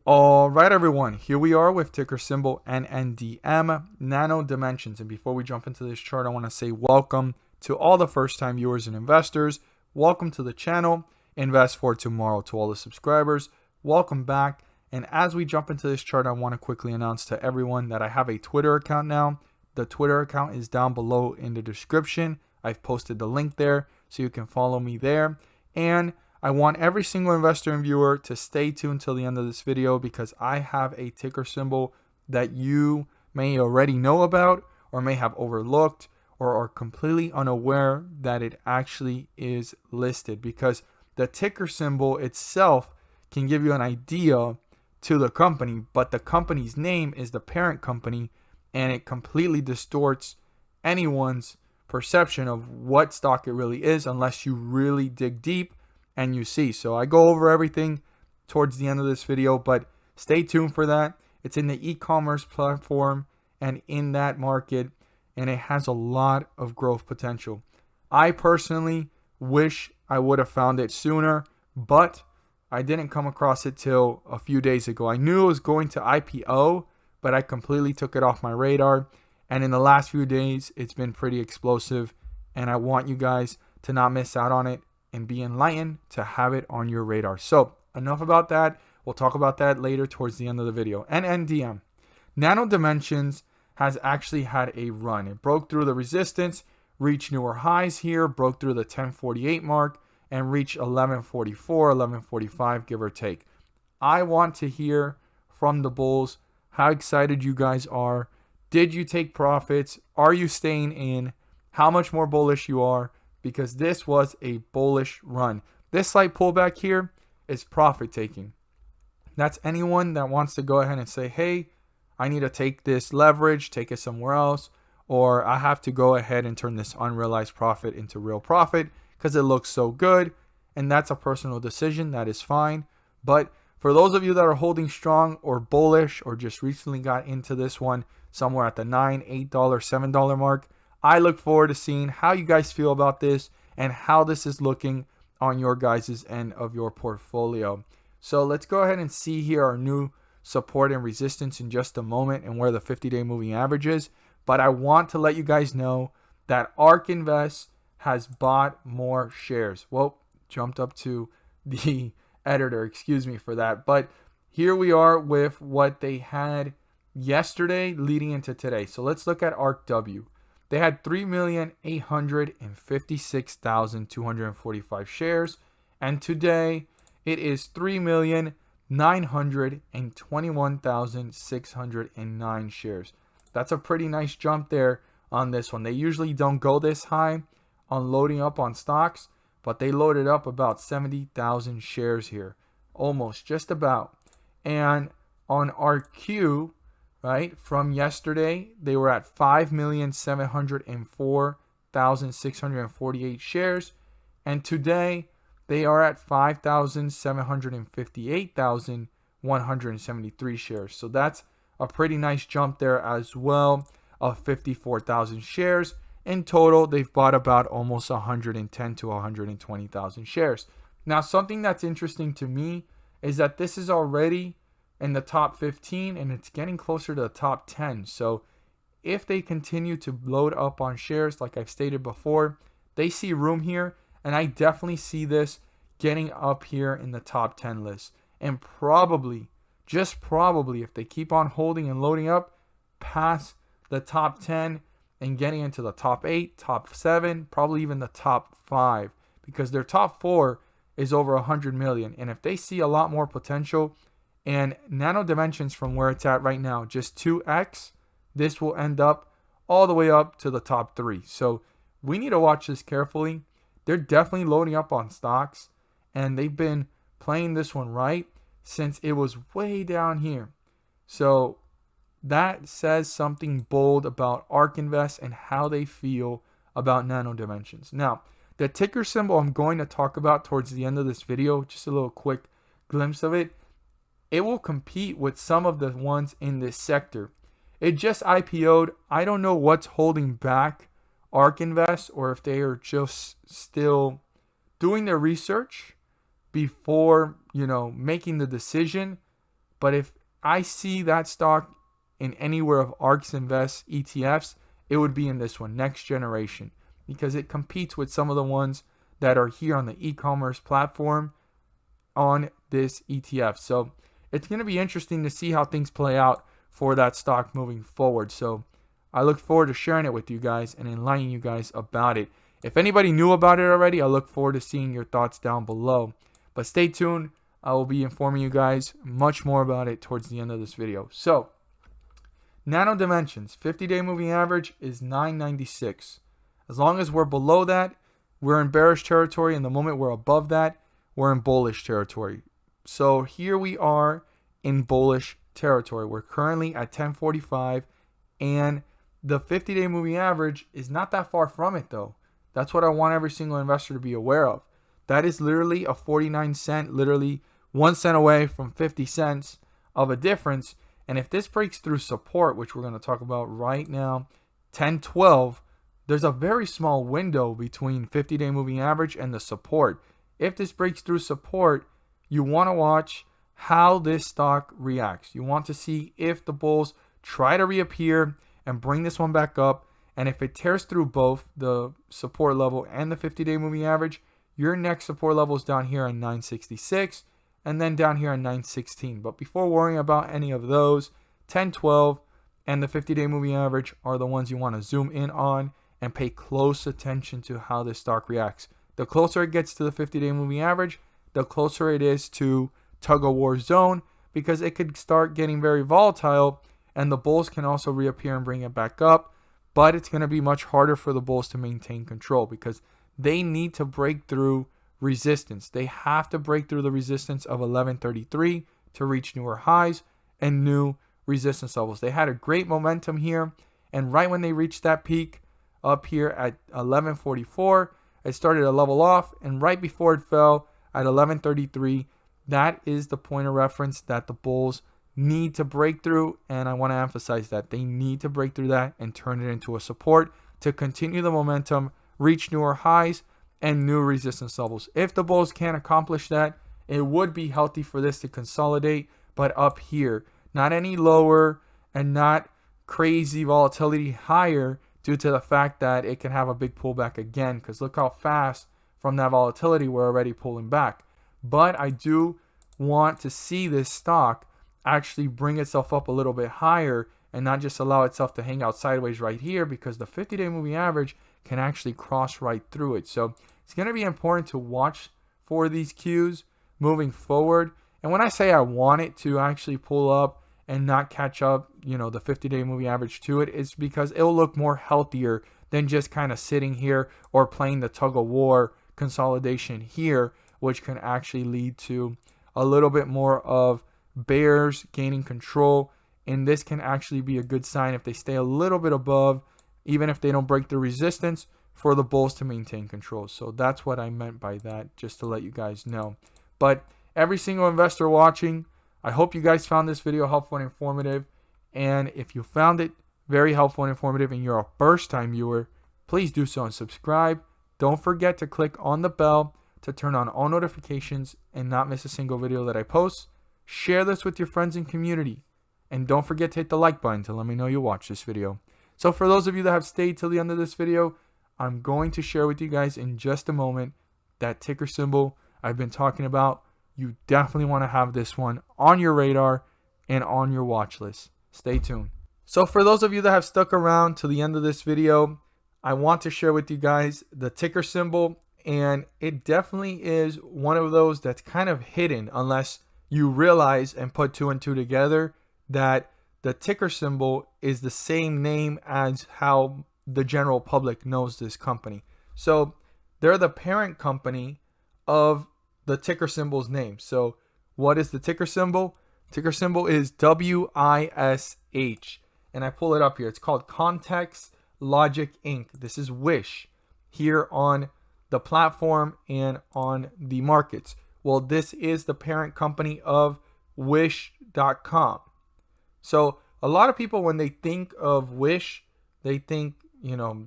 All right, everyone, here we are with ticker symbol Nndm, Nano Dimensions. And before we jump into this chart, I want to say welcome to all the first-time viewers and investors. Welcome to the channel, Invest for Tomorrow. To all the subscribers, welcome back. And as we jump into this chart, I want to quickly announce to everyone that I have a Twitter account now. The Twitter account is down below in the description. I've posted the link there so you can follow me there. And I want every single investor and viewer to stay tuned till the end of this video because I have a ticker symbol that you may already know about or may have overlooked or are completely unaware that it actually is listed, because the ticker symbol itself can give you an idea to the company, but the company's name is the parent company, and it completely distorts anyone's perception of what stock it really is unless you really dig deep and you see. So I go over everything towards the end of this video, but stay tuned for that. It's in the e-commerce platform and in that market, and it has a lot of growth potential. I personally wish I would have found it sooner, but I didn't come across it till a few days ago. I knew it was going to IPO, but I completely took it off my radar. And in the last few days, it's been pretty explosive, and I want you guys to not miss out on it and be enlightened to have it on your radar. So enough about that. We'll talk about that later towards the end of the video. Nndm, Nano Dimensions, has actually had a run. It broke through the resistance, reached newer highs here, broke through the 1048 mark, and reached 1144, 1145, give or take. I want to hear from the bulls how excited you guys are. Did you take profits? Are you staying in? How much more bullish you are? Because this was a bullish run. This slight pullback here is profit taking. That's anyone that wants to go ahead and say, hey, I need to take this leverage, take it somewhere else, or I have to go ahead and turn this unrealized profit into real profit because it looks so good. And that's a personal decision. That is fine. But for those of you that are holding strong or bullish or just recently got into this one somewhere at the $9, $8, $7 mark, I look forward to seeing how you guys feel about this and how this is looking on your guys' end of your portfolio. So let's go ahead and see here our new support and resistance in just a moment and where the 50-day moving average is. But I want to let you guys know that Ark Invest has bought more shares. Well, jumped up to the editor, excuse me for that. But here we are with what they had yesterday leading into today. So let's look at Ark W. They had 3,856,245 shares, and today it is 3,921,609 shares. That's a pretty nice jump there on this one. They usually don't go this high on loading up on stocks, but they loaded up about 70,000 shares here, almost, just about. And on RQ, right, from yesterday, they were at 5,704,648 shares. And today, they are at 5,758,173 shares. So that's a pretty nice jump there as well of 54,000 shares. In total, they've bought about almost 110 to 120,000 shares. Now, something that's interesting to me is that this is already in the top 15 and it's getting closer to the top 10. So if they continue to load up on shares, like I've stated before, they see room here, and I definitely see this getting up here in the top 10 list. And probably, just probably, if they keep on holding and loading up past the top 10 and getting into the top 8, top 7, probably even the top 5, because their top 4 is over 100 million. And if they see a lot more potential, and Nano Dimensions from where it's at right now, just 2x, this will end up all the way up to the top 3. So we need to watch this carefully. They're definitely loading up on stocks, and they've been playing this one right since it was way down here. So that says something bold about Ark Invest and how they feel about Nano Dimensions. Now, the ticker symbol I'm going to talk about towards the end of this video, just a little quick glimpse of it, it will compete with some of the ones in this sector. It just IPO'd. I don't know what's holding back Ark Invest, or if they are just still doing their research before, making the decision. But if I see that stock in anywhere of Ark Invest ETFs, it would be in this one, Next Generation, because it competes with some of the ones that are here on the e-commerce platform on this ETF. So it's going to be interesting to see how things play out for that stock moving forward. So I look forward to sharing it with you guys and enlightening you guys about it. If anybody knew about it already, I look forward to seeing your thoughts down below. But stay tuned. I will be informing you guys much more about it towards the end of this video. So Nano Dimensions, 50-day moving average is 996. As long as we're below that, we're in bearish territory, and the moment we're above that, we're in bullish territory. So here we are in bullish territory. We're currently at 1045, and the 50-day moving average is not that far from it though. That's what I want every single investor to be aware of. That is literally a 49 cent, literally 1 cent away from 50 cents of a difference. And if this breaks through support, which we're going to talk about right now, 1012, there's a very small window between 50-day moving average and the support. If this breaks through support, you want to watch how this stock reacts. You want to see if the bulls try to reappear and bring this one back up. And if it tears through both the support level and the 50-day moving average, your next support level is down here on 966 and then down here on 916. But before worrying about any of those, 1012 and the 50-day moving average are the ones you want to zoom in on and pay close attention to how this stock reacts. The closer it gets to the 50-day moving average, the closer it is to tug of war zone, because it could start getting very volatile and the bulls can also reappear and bring it back up. But it's going to be much harder for the bulls to maintain control because they need to break through resistance. They have to break through the resistance of 1133 to reach newer highs and new resistance levels. They had a great momentum here, and right when they reached that peak up here at 1144, it started to level off, and right before it fell at 1133, that is the point of reference that the bulls need to break through. And I want to emphasize that they need to break through that and turn it into a support to continue the momentum, reach newer highs and new resistance levels. If the bulls can't accomplish that, it would be healthy for this to consolidate, but up here, not any lower and not crazy volatility higher, due to the fact that it can have a big pullback again, because look how fast from that volatility we're already pulling back. But I do want to see this stock actually bring itself up a little bit higher and not just allow itself to hang out sideways right here, because the 50-day moving average can actually cross right through it. So it's going to be important to watch for these cues moving forward. And when I say I want it to actually pull up and not catch up, the 50-day moving average to it, it's because it'll look more healthier than just kind of sitting here or playing the tug of war consolidation here, which can actually lead to a little bit more of bears gaining control. And this can actually be a good sign if they stay a little bit above, even if they don't break the resistance, for the bulls to maintain control. So that's what I meant by that, just to let you guys know. But every single investor watching, I hope you guys found this video helpful and informative. And if you found it very helpful and informative and you're a first-time viewer, please do so and subscribe. Don't forget to click on the bell to turn on all notifications and not miss a single video that I post. Share this with your friends and community. And don't forget to hit the like button to let me know you watched this video. So for those of you that have stayed till the end of this video, I'm going to share with you guys in just a moment that ticker symbol I've been talking about. You definitely want to have this one on your radar and on your watch list. Stay tuned. So for those of you that have stuck around to the end of this video, I want to share with you guys the ticker symbol. And it definitely is one of those that's kind of hidden unless you realize and put two and two together that the ticker symbol is the same name as how the general public knows this company. So they're the parent company of the ticker symbol's name. So what is the ticker symbol? Ticker symbol is WISH. And I pull it up here. It's called Context Logic Inc. This is Wish here on the platform and on the markets. Well, this is the parent company of Wish.com. So a lot of people, when they think of Wish, they think,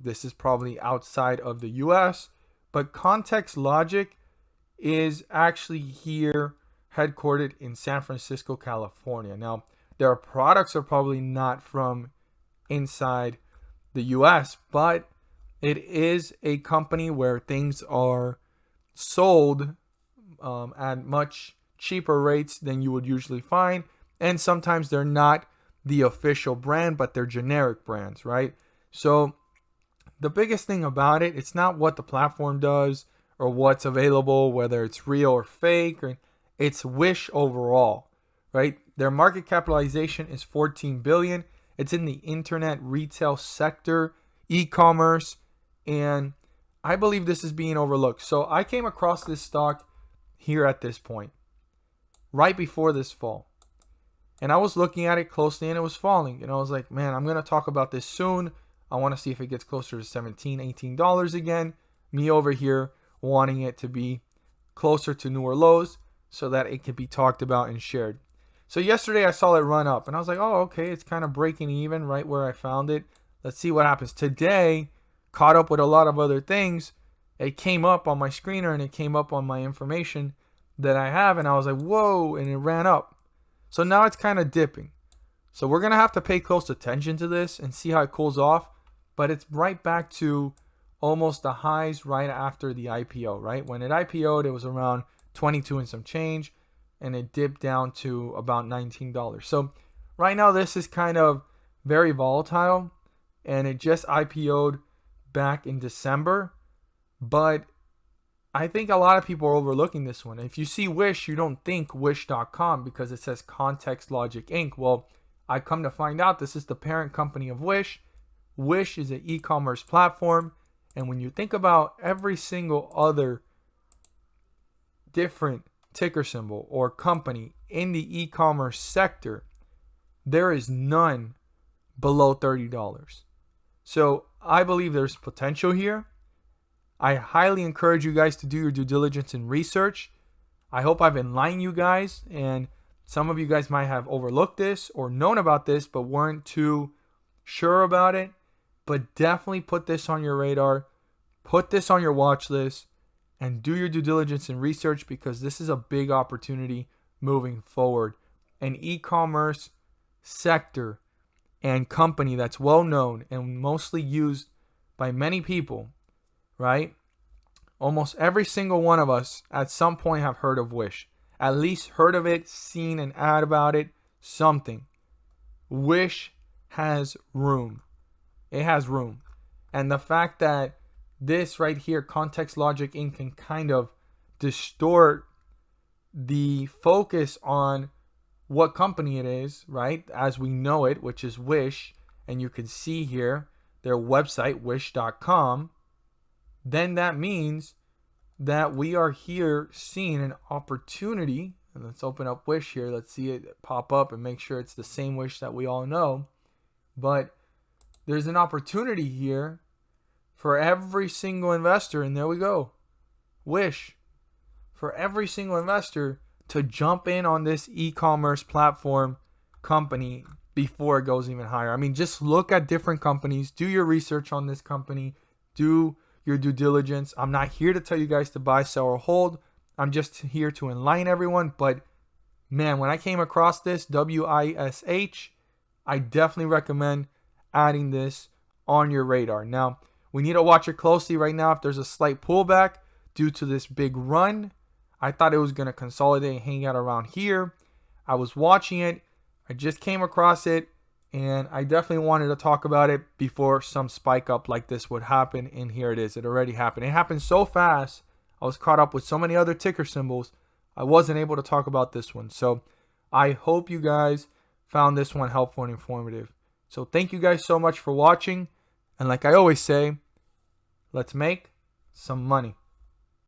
this is probably outside of the US, but Context Logic is actually here headquartered in San Francisco, California. Now, their products are probably not from inside the US, but it is a company where things are sold at much cheaper rates than you would usually find. And sometimes they're not the official brand, but they're generic brands, right? So the biggest thing about it, it's not what the platform does or what's available, whether it's real or fake, or it's Wish overall, right? Their market capitalization is 14 billion. It's in the internet retail sector, e-commerce, and I believe this is being overlooked. So I came across this stock here at this point, right before this fall. And I was looking at it closely and it was falling. And I was like, man, I'm going to talk about this soon. I want to see if it gets closer to $17, $18 again. Me over here wanting it to be closer to newer lows so that it can be talked about and shared. So yesterday I saw it run up and I was like, oh, okay, it's kind of breaking even right where I found it. Let's see what happens. Today, caught up with a lot of other things. It came up on my screener and it came up on my information that I have. And I was like, whoa, and it ran up. So now it's kind of dipping. So we're going to have to pay close attention to this and see how it cools off. But it's right back to almost the highs right after the IPO, right? When it IPO'd, it was around 22 and some change. And it dipped down to about $19. So right now this is kind of very volatile. And it just IPO'd back in December. But I think a lot of people are overlooking this one. If you see Wish, you don't think Wish.com because it says Context Logic Inc. Well, I come to find out this is the parent company of Wish. Wish is an e-commerce platform. And when you think about every single other different ticker symbol or company in the e-commerce sector, there is none below $30. So I believe there's potential here. I highly encourage you guys to do your due diligence and research. I hope I've enlightened you guys, and some of you guys might have overlooked this or known about this but weren't too sure about it. But definitely put this on your radar, put this on your watch list, and do your due diligence and research because this is a big opportunity moving forward. An e-commerce sector and company that's well known and mostly used by many people, right? Almost every single one of us at some point have heard of Wish. At least heard of it, seen an ad about it, something. Wish has room. It has room. And the fact that this right here, Context Logic Inc., can kind of distort the focus on what company it is, right? As we know it, which is Wish. And you can see here their website, wish.com. Then that means that we are here seeing an opportunity. And let's open up Wish here. Let's see it pop up and make sure it's the same Wish that we all know. But there's an opportunity here for every single investor. And there we go. Wish. For every single investor to jump in on this e-commerce platform company before it goes even higher. I mean, just look at different companies. Do your research on this company. Do your due diligence. I'm not here to tell you guys to buy, sell, or hold. I'm just here to enlighten everyone. But man, when I came across this, WISH, I definitely recommend adding this on your radar. Now, we need to watch it closely right now. If there's a slight pullback due to this big run, I thought it was going to consolidate and hang out around here. I was watching it. I just came across it. And I definitely wanted to talk about it before some spike up like this would happen. And here it is. It already happened. It happened so fast. I was caught up with so many other ticker symbols. I wasn't able to talk about this one. So I hope you guys found this one helpful and informative. So thank you guys so much for watching. And like I always say, let's make some money.